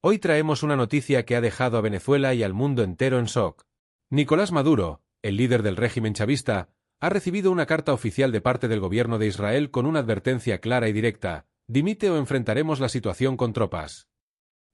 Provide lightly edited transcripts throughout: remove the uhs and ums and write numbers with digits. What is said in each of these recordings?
Hoy traemos una noticia que ha dejado a Venezuela y al mundo entero en shock. Nicolás Maduro, el líder del régimen chavista, ha recibido una carta oficial de parte del gobierno de Israel con una advertencia clara y directa: dimite o enfrentaremos la situación con tropas.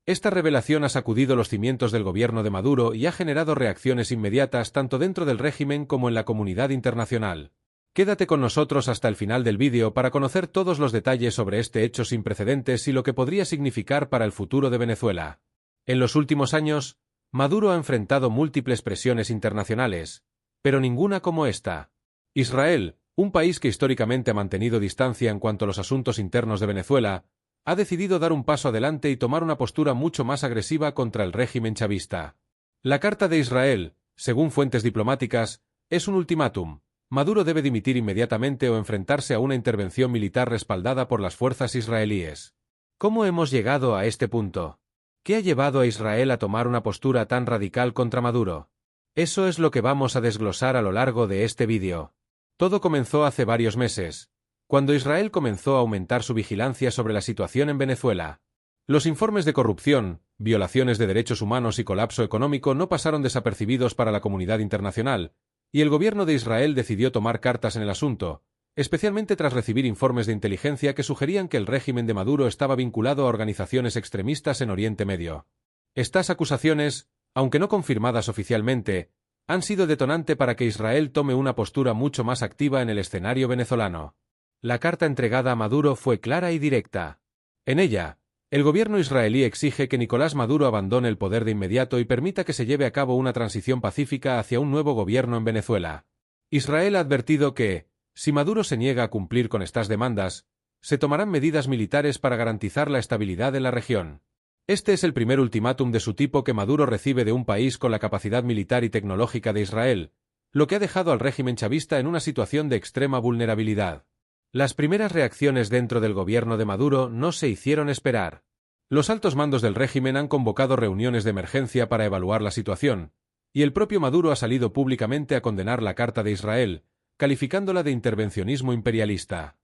Esta revelación ha sacudido los cimientos del gobierno de Maduro y ha generado reacciones inmediatas tanto dentro del régimen como en la comunidad internacional. Quédate con nosotros hasta el final del vídeo para conocer todos los detalles sobre este hecho sin precedentes y lo que podría significar para el futuro de Venezuela. En los últimos años, Maduro ha enfrentado múltiples presiones internacionales, pero ninguna como esta. Israel, un país que históricamente ha mantenido distancia en cuanto a los asuntos internos de Venezuela, ha decidido dar un paso adelante y tomar una postura mucho más agresiva contra el régimen chavista. La Carta de Israel, según fuentes diplomáticas, es un ultimátum. Maduro debe dimitir inmediatamente o enfrentarse a una intervención militar respaldada por las fuerzas israelíes. ¿Cómo hemos llegado a este punto? ¿Qué ha llevado a Israel a tomar una postura tan radical contra Maduro? Eso es lo que vamos a desglosar a lo largo de este vídeo. Todo comenzó hace varios meses, cuando Israel comenzó a aumentar su vigilancia sobre la situación en Venezuela. Los informes de corrupción, violaciones de derechos humanos y colapso económico no pasaron desapercibidos para la comunidad internacional, y el gobierno de Israel decidió tomar cartas en el asunto, especialmente tras recibir informes de inteligencia que sugerían que el régimen de Maduro estaba vinculado a organizaciones extremistas en Oriente Medio. Estas acusaciones, aunque no confirmadas oficialmente, han sido detonante para que Israel tome una postura mucho más activa en el escenario venezolano. La carta entregada a Maduro fue clara y directa. En ella, el gobierno israelí exige que Nicolás Maduro abandone el poder de inmediato y permita que se lleve a cabo una transición pacífica hacia un nuevo gobierno en Venezuela. Israel ha advertido que, si Maduro se niega a cumplir con estas demandas, se tomarán medidas militares para garantizar la estabilidad en la región. Este es el primer ultimátum de su tipo que Maduro recibe de un país con la capacidad militar y tecnológica de Israel, lo que ha dejado al régimen chavista en una situación de extrema vulnerabilidad. Las primeras reacciones dentro del gobierno de Maduro no se hicieron esperar. Los altos mandos del régimen han convocado reuniones de emergencia para evaluar la situación, y el propio Maduro ha salido públicamente a condenar la Carta de Israel, calificándola de intervencionismo imperialista.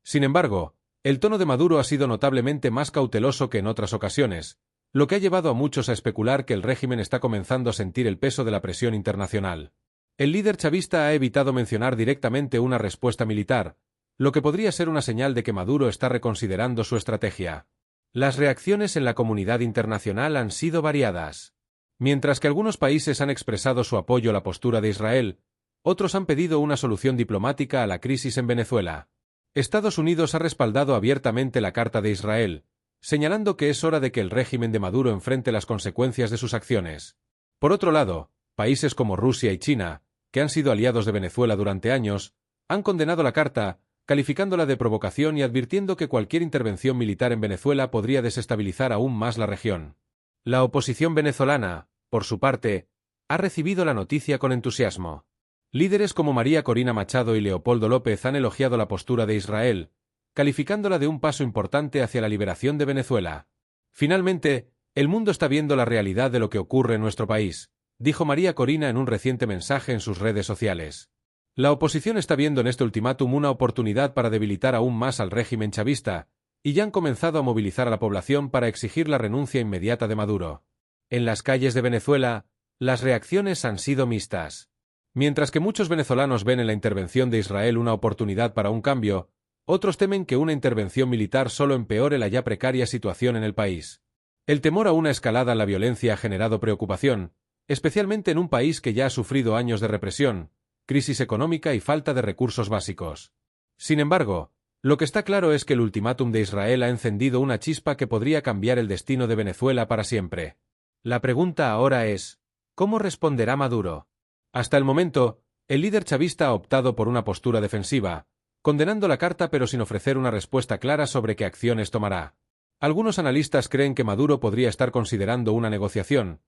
Sin embargo, el tono de Maduro ha sido notablemente más cauteloso que en otras ocasiones, lo que ha llevado a muchos a especular que el régimen está comenzando a sentir el peso de la presión internacional. El líder chavista ha evitado mencionar directamente una respuesta militar, lo que podría ser una señal de que Maduro está reconsiderando su estrategia. Las reacciones en la comunidad internacional han sido variadas. Mientras que algunos países han expresado su apoyo a la postura de Israel, otros han pedido una solución diplomática a la crisis en Venezuela. Estados Unidos ha respaldado abiertamente la Carta de Israel, señalando que es hora de que el régimen de Maduro enfrente las consecuencias de sus acciones. Por otro lado, países como Rusia y China, que han sido aliados de Venezuela durante años, han condenado la Carta, calificándola de provocación y advirtiendo que cualquier intervención militar en Venezuela podría desestabilizar aún más la región. La oposición venezolana, por su parte, ha recibido la noticia con entusiasmo. Líderes como María Corina Machado y Leopoldo López han elogiado la postura de Israel, calificándola de un paso importante hacia la liberación de Venezuela. Finalmente, el mundo está viendo la realidad de lo que ocurre en nuestro país, dijo María Corina en un reciente mensaje en sus redes sociales. La oposición está viendo en este ultimátum una oportunidad para debilitar aún más al régimen chavista, y ya han comenzado a movilizar a la población para exigir la renuncia inmediata de Maduro. En las calles de Venezuela, las reacciones han sido mixtas. Mientras que muchos venezolanos ven en la intervención de Israel una oportunidad para un cambio, otros temen que una intervención militar solo empeore la ya precaria situación en el país. El temor a una escalada en la violencia ha generado preocupación, especialmente en un país que ya ha sufrido años de represión, crisis económica y falta de recursos básicos. Sin embargo, lo que está claro es que el ultimátum de Israel ha encendido una chispa que podría cambiar el destino de Venezuela para siempre. La pregunta ahora es, ¿cómo responderá Maduro? Hasta el momento, el líder chavista ha optado por una postura defensiva, condenando la carta pero sin ofrecer una respuesta clara sobre qué acciones tomará. Algunos analistas creen que Maduro podría estar considerando una negociación,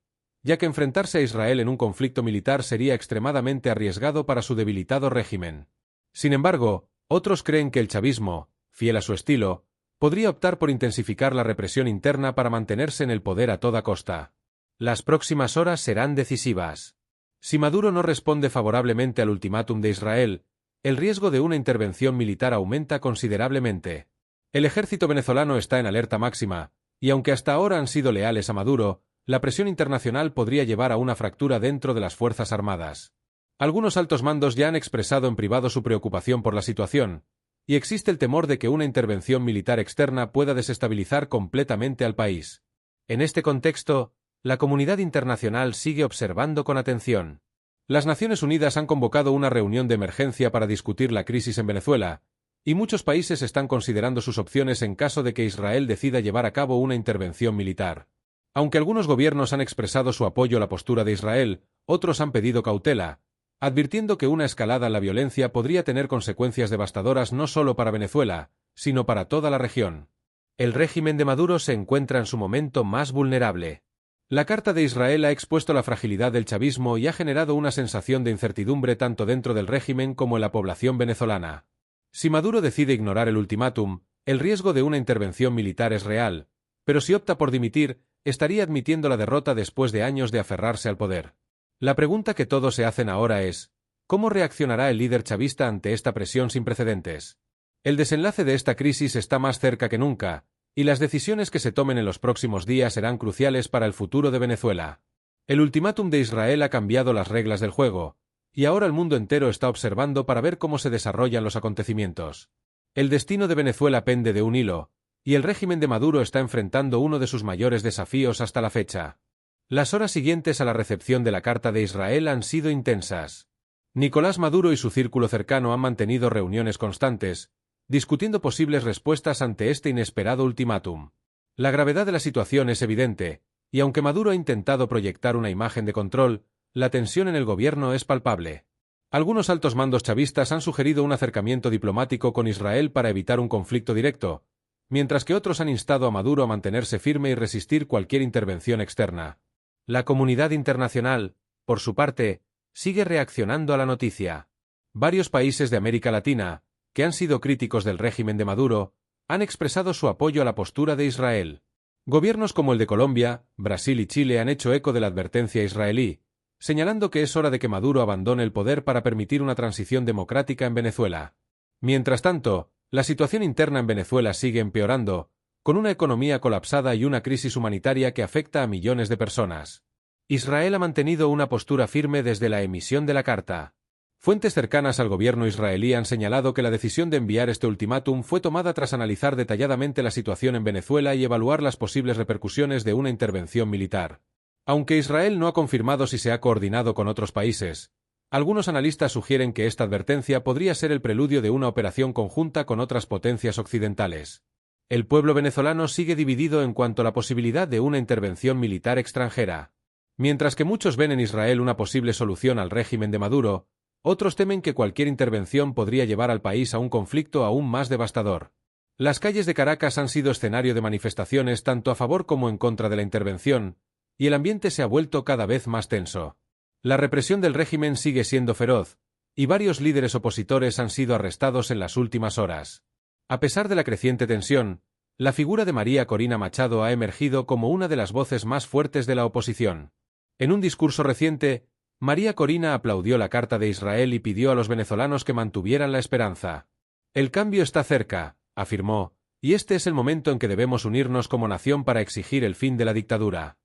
ya que enfrentarse a Israel en un conflicto militar sería extremadamente arriesgado para su debilitado régimen. Sin embargo, otros creen que el chavismo, fiel a su estilo, podría optar por intensificar la represión interna para mantenerse en el poder a toda costa. Las próximas horas serán decisivas. Si Maduro no responde favorablemente al ultimátum de Israel, el riesgo de una intervención militar aumenta considerablemente. El ejército venezolano está en alerta máxima, y aunque hasta ahora han sido leales a Maduro, la presión internacional podría llevar a una fractura dentro de las Fuerzas Armadas. Algunos altos mandos ya han expresado en privado su preocupación por la situación, y existe el temor de que una intervención militar externa pueda desestabilizar completamente al país. En este contexto, la comunidad internacional sigue observando con atención. Las Naciones Unidas han convocado una reunión de emergencia para discutir la crisis en Venezuela, y muchos países están considerando sus opciones en caso de que Israel decida llevar a cabo una intervención militar. Aunque algunos gobiernos han expresado su apoyo a la postura de Israel, otros han pedido cautela, advirtiendo que una escalada en la violencia podría tener consecuencias devastadoras no solo para Venezuela, sino para toda la región. El régimen de Maduro se encuentra en su momento más vulnerable. La Carta de Israel ha expuesto la fragilidad del chavismo y ha generado una sensación de incertidumbre tanto dentro del régimen como en la población venezolana. Si Maduro decide ignorar el ultimátum, el riesgo de una intervención militar es real, pero si opta por dimitir, estaría admitiendo la derrota después de años de aferrarse al poder. La pregunta que todos se hacen ahora es, ¿cómo reaccionará el líder chavista ante esta presión sin precedentes? El desenlace de esta crisis está más cerca que nunca, y las decisiones que se tomen en los próximos días serán cruciales para el futuro de Venezuela. El ultimátum de Israel ha cambiado las reglas del juego, y ahora el mundo entero está observando para ver cómo se desarrollan los acontecimientos. El destino de Venezuela pende de un hilo, y el régimen de Maduro está enfrentando uno de sus mayores desafíos hasta la fecha. Las horas siguientes a la recepción de la Carta de Israel han sido intensas. Nicolás Maduro y su círculo cercano han mantenido reuniones constantes, discutiendo posibles respuestas ante este inesperado ultimátum. La gravedad de la situación es evidente, y aunque Maduro ha intentado proyectar una imagen de control, la tensión en el gobierno es palpable. Algunos altos mandos chavistas han sugerido un acercamiento diplomático con Israel para evitar un conflicto directo, mientras que otros han instado a Maduro a mantenerse firme y resistir cualquier intervención externa. La comunidad internacional, por su parte, sigue reaccionando a la noticia. Varios países de América Latina, que han sido críticos del régimen de Maduro, han expresado su apoyo a la postura de Israel. Gobiernos como el de Colombia, Brasil y Chile han hecho eco de la advertencia israelí, señalando que es hora de que Maduro abandone el poder para permitir una transición democrática en Venezuela. Mientras tanto, la situación interna en Venezuela sigue empeorando, con una economía colapsada y una crisis humanitaria que afecta a millones de personas. Israel ha mantenido una postura firme desde la emisión de la carta. Fuentes cercanas al gobierno israelí han señalado que la decisión de enviar este ultimátum fue tomada tras analizar detalladamente la situación en Venezuela y evaluar las posibles repercusiones de una intervención militar. Aunque Israel no ha confirmado si se ha coordinado con otros países, algunos analistas sugieren que esta advertencia podría ser el preludio de una operación conjunta con otras potencias occidentales. El pueblo venezolano sigue dividido en cuanto a la posibilidad de una intervención militar extranjera. Mientras que muchos ven en Israel una posible solución al régimen de Maduro, otros temen que cualquier intervención podría llevar al país a un conflicto aún más devastador. Las calles de Caracas han sido escenario de manifestaciones tanto a favor como en contra de la intervención, y el ambiente se ha vuelto cada vez más tenso. La represión del régimen sigue siendo feroz, y varios líderes opositores han sido arrestados en las últimas horas. A pesar de la creciente tensión, la figura de María Corina Machado ha emergido como una de las voces más fuertes de la oposición. En un discurso reciente, María Corina aplaudió la Carta de Israel y pidió a los venezolanos que mantuvieran la esperanza. El cambio está cerca, afirmó, y este es el momento en que debemos unirnos como nación para exigir el fin de la dictadura.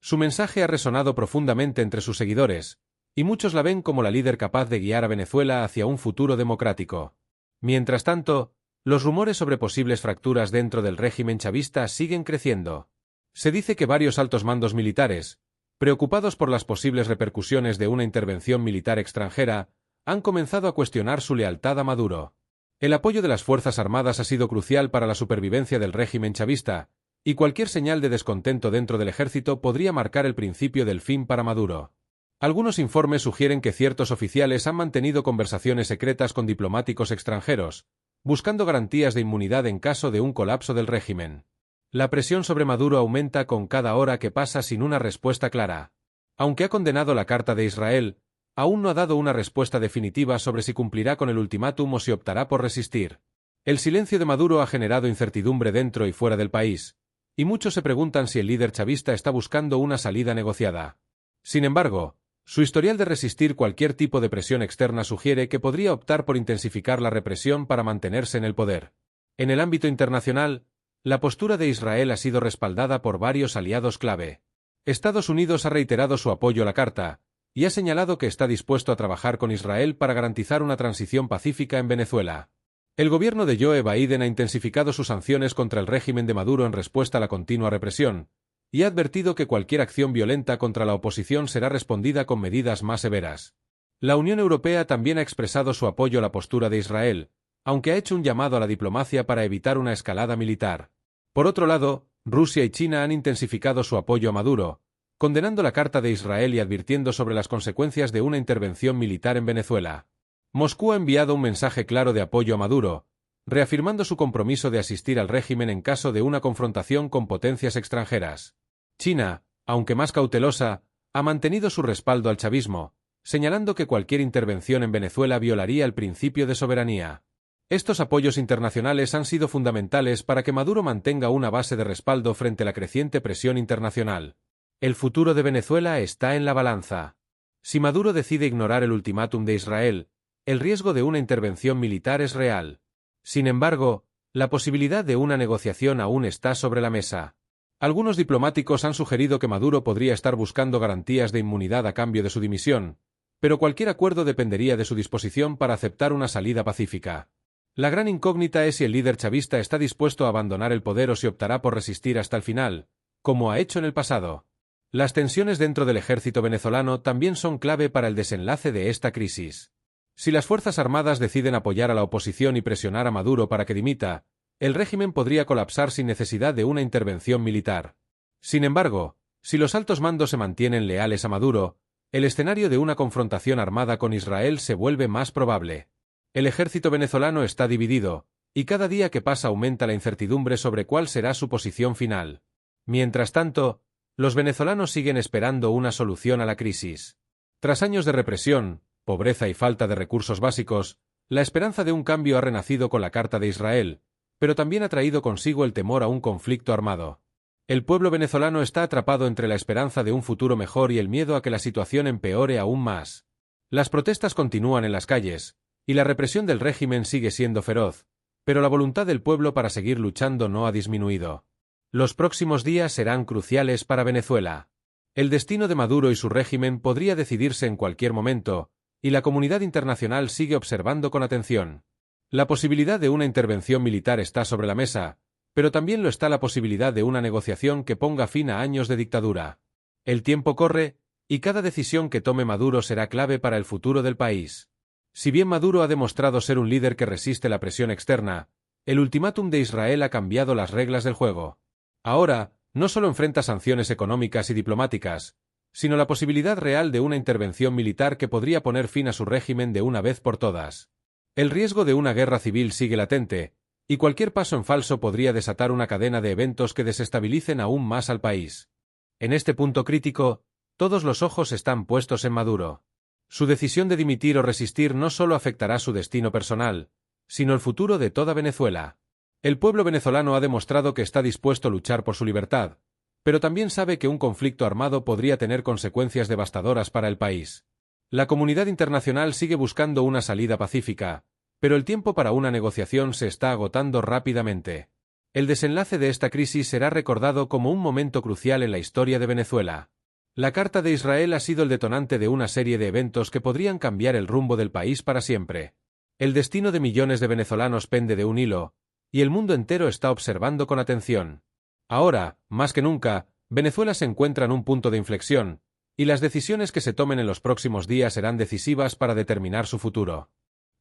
Su mensaje ha resonado profundamente entre sus seguidores, y muchos la ven como la líder capaz de guiar a Venezuela hacia un futuro democrático. Mientras tanto, los rumores sobre posibles fracturas dentro del régimen chavista siguen creciendo. Se dice que varios altos mandos militares, preocupados por las posibles repercusiones de una intervención militar extranjera, han comenzado a cuestionar su lealtad a Maduro. El apoyo de las Fuerzas Armadas ha sido crucial para la supervivencia del régimen chavista, y cualquier señal de descontento dentro del ejército podría marcar el principio del fin para Maduro. Algunos informes sugieren que ciertos oficiales han mantenido conversaciones secretas con diplomáticos extranjeros, buscando garantías de inmunidad en caso de un colapso del régimen. La presión sobre Maduro aumenta con cada hora que pasa sin una respuesta clara. Aunque ha condenado la Carta de Israel, aún no ha dado una respuesta definitiva sobre si cumplirá con el ultimátum o si optará por resistir. El silencio de Maduro ha generado incertidumbre dentro y fuera del país, y muchos se preguntan si el líder chavista está buscando una salida negociada. Sin embargo, su historial de resistir cualquier tipo de presión externa sugiere que podría optar por intensificar la represión para mantenerse en el poder. En el ámbito internacional, La postura de Israel ha sido respaldada por varios aliados clave. Estados Unidos ha reiterado su apoyo a la carta, y ha señalado que está dispuesto a trabajar con Israel para garantizar una transición pacífica en Venezuela. El gobierno de Joe Biden ha intensificado sus sanciones contra el régimen de Maduro en respuesta a la continua represión, y ha advertido que cualquier acción violenta contra la oposición será respondida con medidas más severas. La Unión Europea también ha expresado su apoyo a la postura de Israel, aunque ha hecho un llamado a la diplomacia para evitar una escalada militar. Por otro lado, Rusia y China han intensificado su apoyo a Maduro, condenando la carta de Israel y advirtiendo sobre las consecuencias de una intervención militar en Venezuela. Moscú ha enviado un mensaje claro de apoyo a Maduro, reafirmando su compromiso de asistir al régimen en caso de una confrontación con potencias extranjeras. China, aunque más cautelosa, ha mantenido su respaldo al chavismo, señalando que cualquier intervención en Venezuela violaría el principio de soberanía. Estos apoyos internacionales han sido fundamentales para que Maduro mantenga una base de respaldo frente a la creciente presión internacional. El futuro de Venezuela está en la balanza. Si Maduro decide ignorar el ultimátum de Israel, el riesgo de una intervención militar es real. Sin embargo, la posibilidad de una negociación aún está sobre la mesa. Algunos diplomáticos han sugerido que Maduro podría estar buscando garantías de inmunidad a cambio de su dimisión, pero cualquier acuerdo dependería de su disposición para aceptar una salida pacífica. La gran incógnita es si el líder chavista está dispuesto a abandonar el poder o si optará por resistir hasta el final, como ha hecho en el pasado. Las tensiones dentro del ejército venezolano también son clave para el desenlace de esta crisis. Si las Fuerzas Armadas deciden apoyar a la oposición y presionar a Maduro para que dimita, el régimen podría colapsar sin necesidad de una intervención militar. Sin embargo, si los altos mandos se mantienen leales a Maduro, el escenario de una confrontación armada con Israel se vuelve más probable. El ejército venezolano está dividido, y cada día que pasa aumenta la incertidumbre sobre cuál será su posición final. Mientras tanto, los venezolanos siguen esperando una solución a la crisis. Tras años de represión, pobreza y falta de recursos básicos, la esperanza de un cambio ha renacido con la Carta de Israel, pero también ha traído consigo el temor a un conflicto armado. El pueblo venezolano está atrapado entre la esperanza de un futuro mejor y el miedo a que la situación empeore aún más. Las protestas continúan en las calles, y la represión del régimen sigue siendo feroz, pero la voluntad del pueblo para seguir luchando no ha disminuido. Los próximos días serán cruciales para Venezuela. El destino de Maduro y su régimen podría decidirse en cualquier momento, y la comunidad internacional sigue observando con atención. La posibilidad de una intervención militar está sobre la mesa, pero también lo está la posibilidad de una negociación que ponga fin a años de dictadura. El tiempo corre, y cada decisión que tome Maduro será clave para el futuro del país. Si bien Maduro ha demostrado ser un líder que resiste la presión externa, el ultimátum de Israel ha cambiado las reglas del juego. Ahora, no solo enfrenta sanciones económicas y diplomáticas, sino la posibilidad real de una intervención militar que podría poner fin a su régimen de una vez por todas. El riesgo de una guerra civil sigue latente, y cualquier paso en falso podría desatar una cadena de eventos que desestabilicen aún más al país. En este punto crítico, todos los ojos están puestos en Maduro. Su decisión de dimitir o resistir no solo afectará su destino personal, sino el futuro de toda Venezuela. El pueblo venezolano ha demostrado que está dispuesto a luchar por su libertad, pero también sabe que un conflicto armado podría tener consecuencias devastadoras para el país. La comunidad internacional sigue buscando una salida pacífica, pero el tiempo para una negociación se está agotando rápidamente. El desenlace de esta crisis será recordado como un momento crucial en la historia de Venezuela. La Carta de Israel ha sido el detonante de una serie de eventos que podrían cambiar el rumbo del país para siempre. El destino de millones de venezolanos pende de un hilo, y el mundo entero está observando con atención. Ahora, más que nunca, Venezuela se encuentra en un punto de inflexión, y las decisiones que se tomen en los próximos días serán decisivas para determinar su futuro.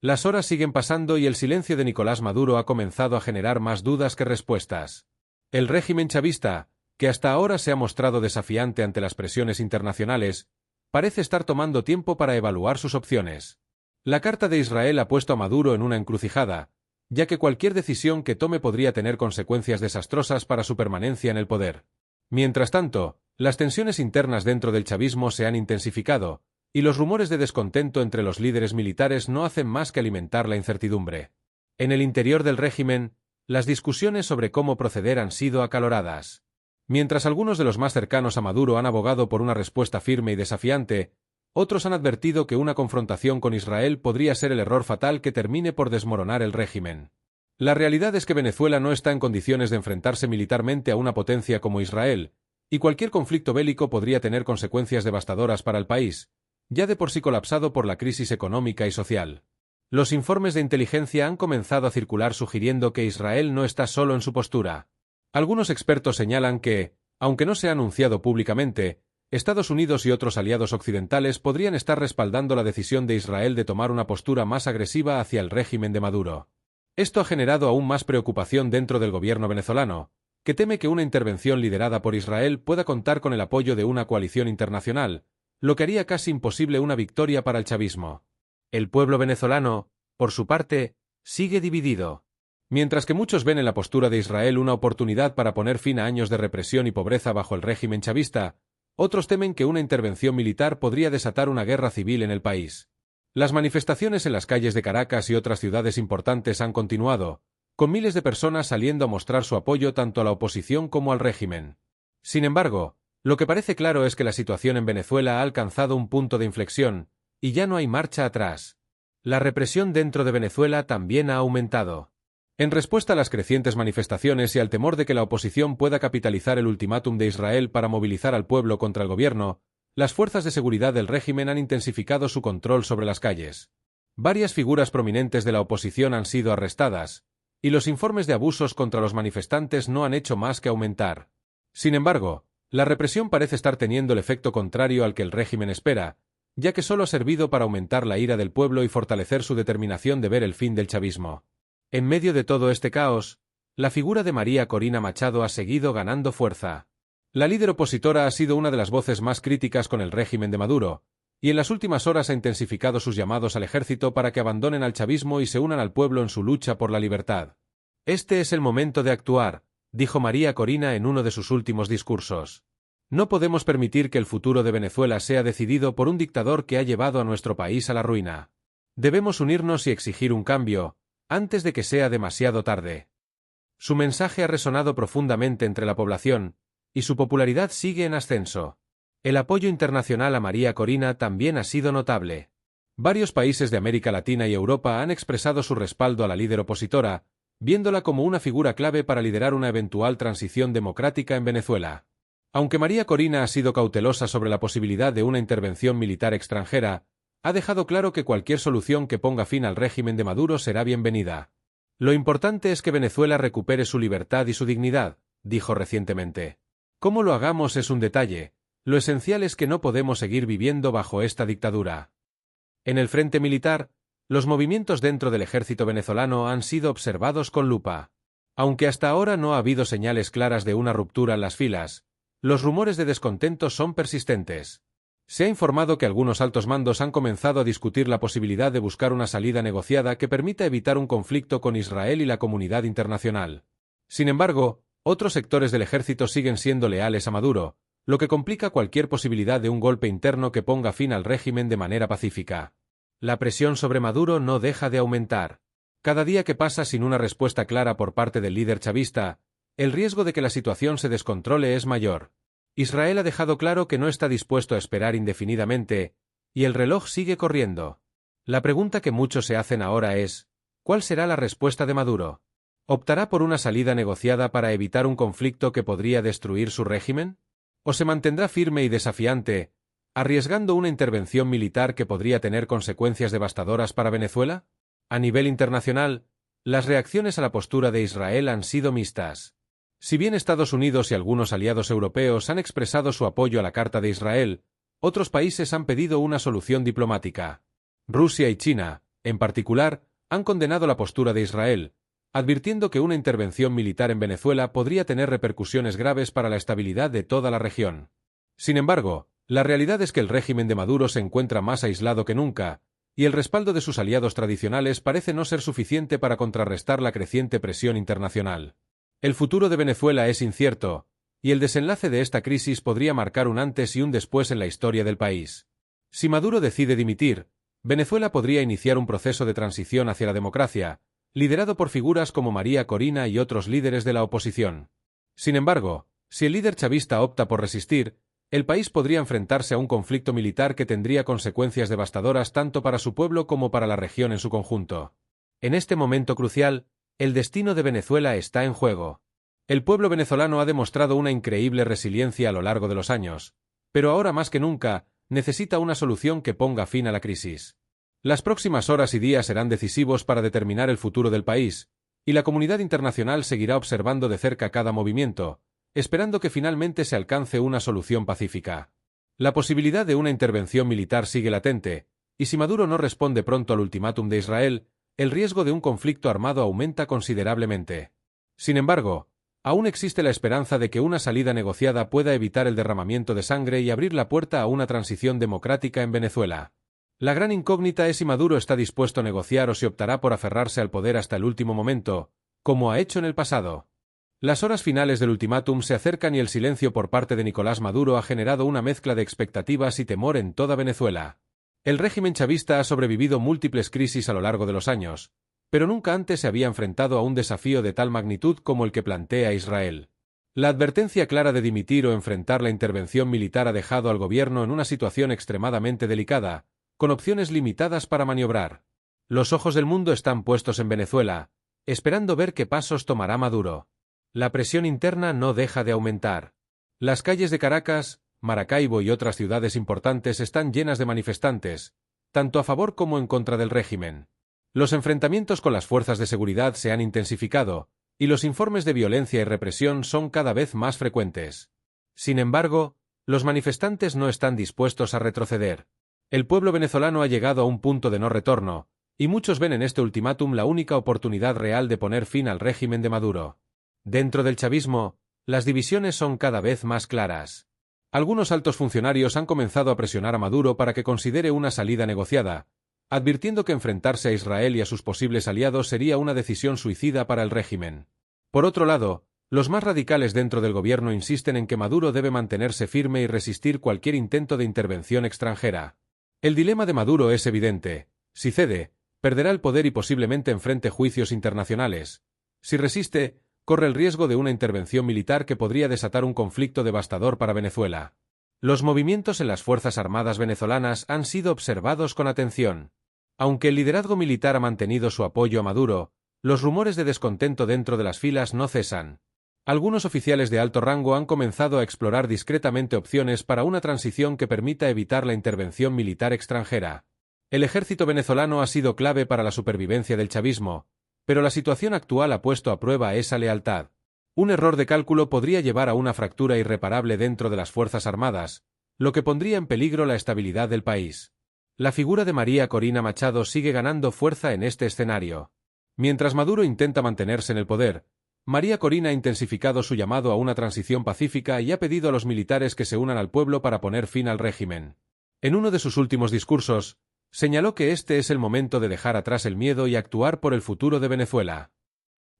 Las horas siguen pasando y el silencio de Nicolás Maduro ha comenzado a generar más dudas que respuestas. El régimen chavista, que hasta ahora se ha mostrado desafiante ante las presiones internacionales, parece estar tomando tiempo para evaluar sus opciones. La Carta de Israel ha puesto a Maduro en una encrucijada, ya que cualquier decisión que tome podría tener consecuencias desastrosas para su permanencia en el poder. Mientras tanto, las tensiones internas dentro del chavismo se han intensificado, y los rumores de descontento entre los líderes militares no hacen más que alimentar la incertidumbre. En el interior del régimen, las discusiones sobre cómo proceder han sido acaloradas. Mientras algunos de los más cercanos a Maduro han abogado por una respuesta firme y desafiante, otros han advertido que una confrontación con Israel podría ser el error fatal que termine por desmoronar el régimen. La realidad es que Venezuela no está en condiciones de enfrentarse militarmente a una potencia como Israel, y cualquier conflicto bélico podría tener consecuencias devastadoras para el país, ya de por sí colapsado por la crisis económica y social. Los informes de inteligencia han comenzado a circular sugiriendo que Israel no está solo en su postura. Algunos expertos señalan que, aunque no se ha anunciado públicamente, Estados Unidos y otros aliados occidentales podrían estar respaldando la decisión de Israel de tomar una postura más agresiva hacia el régimen de Maduro. Esto ha generado aún más preocupación dentro del gobierno venezolano, que teme que una intervención liderada por Israel pueda contar con el apoyo de una coalición internacional, lo que haría casi imposible una victoria para el chavismo. El pueblo venezolano, por su parte, sigue dividido. Mientras que muchos ven en la postura de Israel una oportunidad para poner fin a años de represión y pobreza bajo el régimen chavista, otros temen que una intervención militar podría desatar una guerra civil en el país. Las manifestaciones en las calles de Caracas y otras ciudades importantes han continuado, con miles de personas saliendo a mostrar su apoyo tanto a la oposición como al régimen. Sin embargo, lo que parece claro es que la situación en Venezuela ha alcanzado un punto de inflexión, y ya no hay marcha atrás. La represión dentro de Venezuela también ha aumentado. En respuesta a las crecientes manifestaciones y al temor de que la oposición pueda capitalizar el ultimátum de Israel para movilizar al pueblo contra el gobierno, las fuerzas de seguridad del régimen han intensificado su control sobre las calles. Varias figuras prominentes de la oposición han sido arrestadas, y los informes de abusos contra los manifestantes no han hecho más que aumentar. Sin embargo, la represión parece estar teniendo el efecto contrario al que el régimen espera, ya que solo ha servido para aumentar la ira del pueblo y fortalecer su determinación de ver el fin del chavismo. En medio de todo este caos, la figura de María Corina Machado ha seguido ganando fuerza. La líder opositora ha sido una de las voces más críticas con el régimen de Maduro, y en las últimas horas ha intensificado sus llamados al ejército para que abandonen al chavismo y se unan al pueblo en su lucha por la libertad. Este es el momento de actuar, dijo María Corina en uno de sus últimos discursos. No podemos permitir que el futuro de Venezuela sea decidido por un dictador que ha llevado a nuestro país a la ruina. Debemos unirnos y exigir un cambio, antes de que sea demasiado tarde. Su mensaje ha resonado profundamente entre la población, y su popularidad sigue en ascenso. El apoyo internacional a María Corina también ha sido notable. Varios países de América Latina y Europa han expresado su respaldo a la líder opositora, viéndola como una figura clave para liderar una eventual transición democrática en Venezuela. Aunque María Corina ha sido cautelosa sobre la posibilidad de una intervención militar extranjera, ha dejado claro que cualquier solución que ponga fin al régimen de Maduro será bienvenida. Lo importante es que Venezuela recupere su libertad y su dignidad, dijo recientemente. Cómo lo hagamos es un detalle, lo esencial es que no podemos seguir viviendo bajo esta dictadura. En el frente militar, los movimientos dentro del ejército venezolano han sido observados con lupa. Aunque hasta ahora no ha habido señales claras de una ruptura en las filas, los rumores de descontento son persistentes. Se ha informado que algunos altos mandos han comenzado a discutir la posibilidad de buscar una salida negociada que permita evitar un conflicto con Israel y la comunidad internacional. Sin embargo, otros sectores del ejército siguen siendo leales a Maduro, lo que complica cualquier posibilidad de un golpe interno que ponga fin al régimen de manera pacífica. La presión sobre Maduro no deja de aumentar. Cada día que pasa sin una respuesta clara por parte del líder chavista, el riesgo de que la situación se descontrole es mayor. Israel ha dejado claro que no está dispuesto a esperar indefinidamente, y el reloj sigue corriendo. La pregunta que muchos se hacen ahora es, ¿cuál será la respuesta de Maduro? ¿Optará por una salida negociada para evitar un conflicto que podría destruir su régimen? ¿O se mantendrá firme y desafiante, arriesgando una intervención militar que podría tener consecuencias devastadoras para Venezuela? A nivel internacional, las reacciones a la postura de Israel han sido mixtas. Si bien Estados Unidos y algunos aliados europeos han expresado su apoyo a la Carta de Israel, otros países han pedido una solución diplomática. Rusia y China, en particular, han condenado la postura de Israel, advirtiendo que una intervención militar en Venezuela podría tener repercusiones graves para la estabilidad de toda la región. Sin embargo, la realidad es que el régimen de Maduro se encuentra más aislado que nunca, y el respaldo de sus aliados tradicionales parece no ser suficiente para contrarrestar la creciente presión internacional. El futuro de Venezuela es incierto, y el desenlace de esta crisis podría marcar un antes y un después en la historia del país. Si Maduro decide dimitir, Venezuela podría iniciar un proceso de transición hacia la democracia, liderado por figuras como María Corina y otros líderes de la oposición. Sin embargo, si el líder chavista opta por resistir, el país podría enfrentarse a un conflicto militar que tendría consecuencias devastadoras tanto para su pueblo como para la región en su conjunto. En este momento crucial, El destino de Venezuela está en juego. El pueblo venezolano ha demostrado una increíble resiliencia a lo largo de los años, pero ahora más que nunca, necesita una solución que ponga fin a la crisis. Las próximas horas y días serán decisivos para determinar el futuro del país, y la comunidad internacional seguirá observando de cerca cada movimiento, esperando que finalmente se alcance una solución pacífica. La posibilidad de una intervención militar sigue latente, y si Maduro no responde pronto al ultimátum de Israel, el riesgo de un conflicto armado aumenta considerablemente. Sin embargo, aún existe la esperanza de que una salida negociada pueda evitar el derramamiento de sangre y abrir la puerta a una transición democrática en Venezuela. La gran incógnita es si Maduro está dispuesto a negociar o si optará por aferrarse al poder hasta el último momento, como ha hecho en el pasado. Las horas finales del ultimátum se acercan y el silencio por parte de Nicolás Maduro ha generado una mezcla de expectativas y temor en toda Venezuela. El régimen chavista ha sobrevivido múltiples crisis a lo largo de los años, pero nunca antes se había enfrentado a un desafío de tal magnitud como el que plantea Israel. La advertencia clara de dimitir o enfrentar la intervención militar ha dejado al gobierno en una situación extremadamente delicada, con opciones limitadas para maniobrar. Los ojos del mundo están puestos en Venezuela, esperando ver qué pasos tomará Maduro. La presión interna no deja de aumentar. Las calles de Caracas, Maracaibo y otras ciudades importantes están llenas de manifestantes, tanto a favor como en contra del régimen. Los enfrentamientos con las fuerzas de seguridad se han intensificado, y los informes de violencia y represión son cada vez más frecuentes. Sin embargo, los manifestantes no están dispuestos a retroceder. El pueblo venezolano ha llegado a un punto de no retorno, y muchos ven en este ultimátum la única oportunidad real de poner fin al régimen de Maduro. Dentro del chavismo, las divisiones son cada vez más claras. Algunos altos funcionarios han comenzado a presionar a Maduro para que considere una salida negociada, advirtiendo que enfrentarse a Israel y a sus posibles aliados sería una decisión suicida para el régimen. Por otro lado, los más radicales dentro del gobierno insisten en que Maduro debe mantenerse firme y resistir cualquier intento de intervención extranjera. El dilema de Maduro es evidente: si cede, perderá el poder y posiblemente enfrente juicios internacionales. Si resiste, corre el riesgo de una intervención militar que podría desatar un conflicto devastador para Venezuela. Los movimientos en las Fuerzas Armadas venezolanas han sido observados con atención. Aunque el liderazgo militar ha mantenido su apoyo a Maduro, los rumores de descontento dentro de las filas no cesan. Algunos oficiales de alto rango han comenzado a explorar discretamente opciones para una transición que permita evitar la intervención militar extranjera. El ejército venezolano ha sido clave para la supervivencia del chavismo, pero la situación actual ha puesto a prueba esa lealtad. Un error de cálculo podría llevar a una fractura irreparable dentro de las Fuerzas Armadas, lo que pondría en peligro la estabilidad del país. La figura de María Corina Machado sigue ganando fuerza en este escenario. Mientras Maduro intenta mantenerse en el poder, María Corina ha intensificado su llamado a una transición pacífica y ha pedido a los militares que se unan al pueblo para poner fin al régimen. En uno de sus últimos discursos, señaló que este es el momento de dejar atrás el miedo y actuar por el futuro de Venezuela.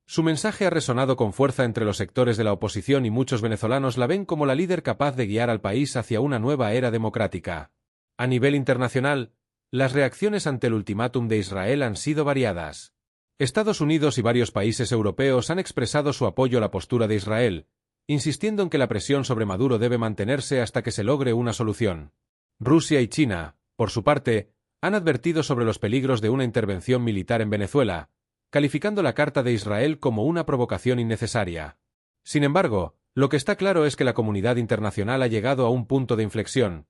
Su mensaje ha resonado con fuerza entre los sectores de la oposición y muchos venezolanos la ven como la líder capaz de guiar al país hacia una nueva era democrática. A nivel internacional, las reacciones ante el ultimátum de Israel han sido variadas. Estados Unidos y varios países europeos han expresado su apoyo a la postura de Israel, insistiendo en que la presión sobre Maduro debe mantenerse hasta que se logre una solución. Rusia y China, por su parte, han advertido sobre los peligros de una intervención militar en Venezuela, calificando la Carta de Israel como una provocación innecesaria. Sin embargo, lo que está claro es que la comunidad internacional ha llegado a un punto de inflexión.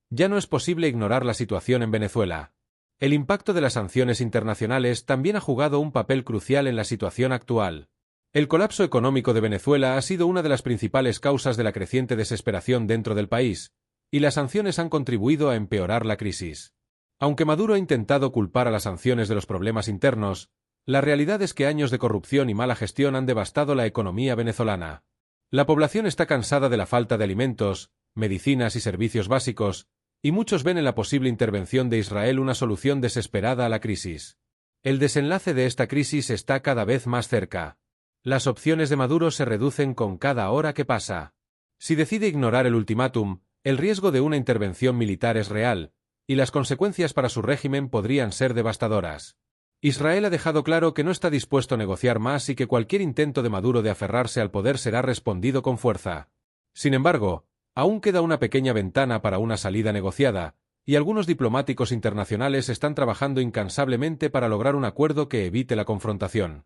Ya no es posible ignorar la situación en Venezuela. El impacto de las sanciones internacionales también ha jugado un papel crucial en la situación actual. El colapso económico de Venezuela ha sido una de las principales causas de la creciente desesperación dentro del país, y las sanciones han contribuido a empeorar la crisis. Aunque Maduro ha intentado culpar a las sanciones de los problemas internos, la realidad es que años de corrupción y mala gestión han devastado la economía venezolana. La población está cansada de la falta de alimentos, medicinas y servicios básicos, y muchos ven en la posible intervención de Israel una solución desesperada a la crisis. El desenlace de esta crisis está cada vez más cerca. Las opciones de Maduro se reducen con cada hora que pasa. Si decide ignorar el ultimátum, el riesgo de una intervención militar es real, y las consecuencias para su régimen podrían ser devastadoras. Israel ha dejado claro que no está dispuesto a negociar más y que cualquier intento de Maduro de aferrarse al poder será respondido con fuerza. Sin embargo, aún queda una pequeña ventana para una salida negociada, y algunos diplomáticos internacionales están trabajando incansablemente para lograr un acuerdo que evite la confrontación.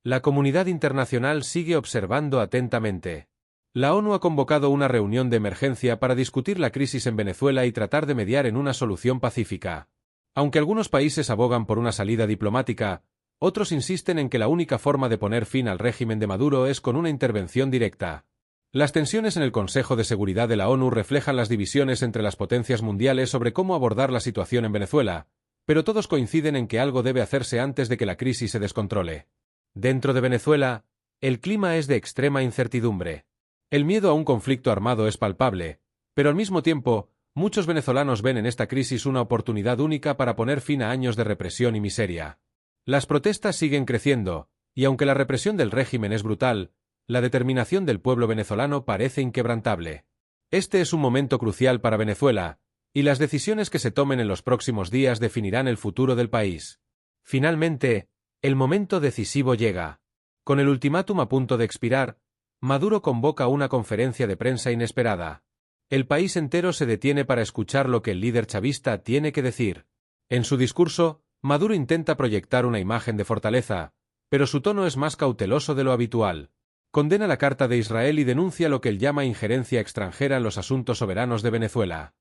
La comunidad internacional sigue observando atentamente. La ONU ha convocado una reunión de emergencia para discutir la crisis en Venezuela y tratar de mediar en una solución pacífica. Aunque algunos países abogan por una salida diplomática, otros insisten en que la única forma de poner fin al régimen de Maduro es con una intervención directa. Las tensiones en el Consejo de Seguridad de la ONU reflejan las divisiones entre las potencias mundiales sobre cómo abordar la situación en Venezuela, pero todos coinciden en que algo debe hacerse antes de que la crisis se descontrole. Dentro de Venezuela, el clima es de extrema incertidumbre. El miedo a un conflicto armado es palpable, pero al mismo tiempo, muchos venezolanos ven en esta crisis una oportunidad única para poner fin a años de represión y miseria. Las protestas siguen creciendo, y aunque la represión del régimen es brutal, la determinación del pueblo venezolano parece inquebrantable. Este es un momento crucial para Venezuela, y las decisiones que se tomen en los próximos días definirán el futuro del país. Finalmente, el momento decisivo llega. Con el ultimátum a punto de expirar, Maduro convoca una conferencia de prensa inesperada. El país entero se detiene para escuchar lo que el líder chavista tiene que decir. En su discurso, Maduro intenta proyectar una imagen de fortaleza, pero su tono es más cauteloso de lo habitual. Condena la Carta de Israel y denuncia lo que él llama injerencia extranjera en los asuntos soberanos de Venezuela.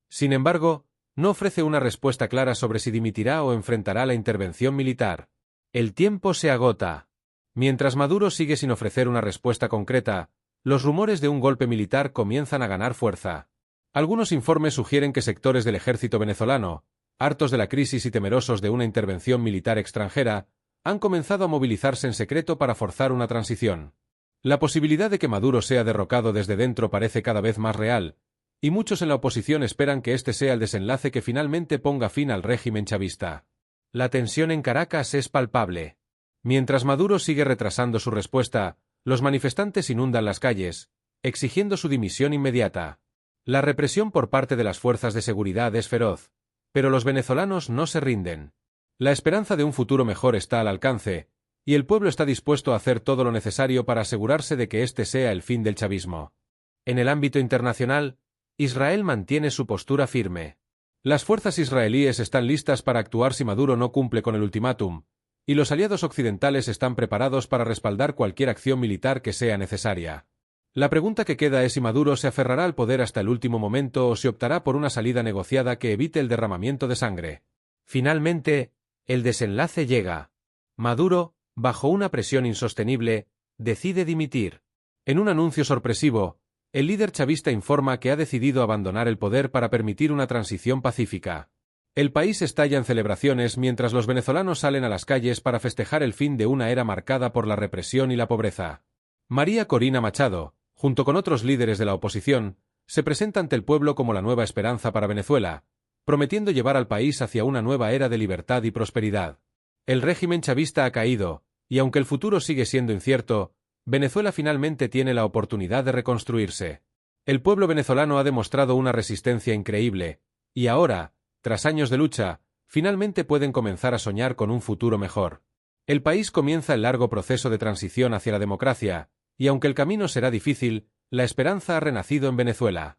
Sin embargo, no ofrece una respuesta clara sobre si dimitirá o enfrentará la intervención militar. El tiempo se agota. Mientras Maduro sigue sin ofrecer una respuesta concreta, los rumores de un golpe militar comienzan a ganar fuerza. Algunos informes sugieren que sectores del ejército venezolano, hartos de la crisis y temerosos de una intervención militar extranjera, han comenzado a movilizarse en secreto para forzar una transición. La posibilidad de que Maduro sea derrocado desde dentro parece cada vez más real, y muchos en la oposición esperan que este sea el desenlace que finalmente ponga fin al régimen chavista. La tensión en Caracas es palpable. Mientras Maduro sigue retrasando su respuesta, los manifestantes inundan las calles, exigiendo su dimisión inmediata. La represión por parte de las fuerzas de seguridad es feroz, pero los venezolanos no se rinden. La esperanza de un futuro mejor está al alcance, y el pueblo está dispuesto a hacer todo lo necesario para asegurarse de que este sea el fin del chavismo. En el ámbito internacional, Israel mantiene su postura firme. Las fuerzas israelíes están listas para actuar si Maduro no cumple con el ultimátum, y los aliados occidentales están preparados para respaldar cualquier acción militar que sea necesaria. La pregunta que queda es si Maduro se aferrará al poder hasta el último momento o si optará por una salida negociada que evite el derramamiento de sangre. Finalmente, el desenlace llega. Maduro, bajo una presión insostenible, decide dimitir. En un anuncio sorpresivo, el líder chavista informa que ha decidido abandonar el poder para permitir una transición pacífica. El país estalla en celebraciones mientras los venezolanos salen a las calles para festejar el fin de una era marcada por la represión y la pobreza. María Corina Machado, junto con otros líderes de la oposición, se presenta ante el pueblo como la nueva esperanza para Venezuela, prometiendo llevar al país hacia una nueva era de libertad y prosperidad. El régimen chavista ha caído, y aunque el futuro sigue siendo incierto, Venezuela finalmente tiene la oportunidad de reconstruirse. El pueblo venezolano ha demostrado una resistencia increíble, y ahora, tras años de lucha, finalmente pueden comenzar a soñar con un futuro mejor. El país comienza el largo proceso de transición hacia la democracia, y aunque el camino será difícil, la esperanza ha renacido en Venezuela.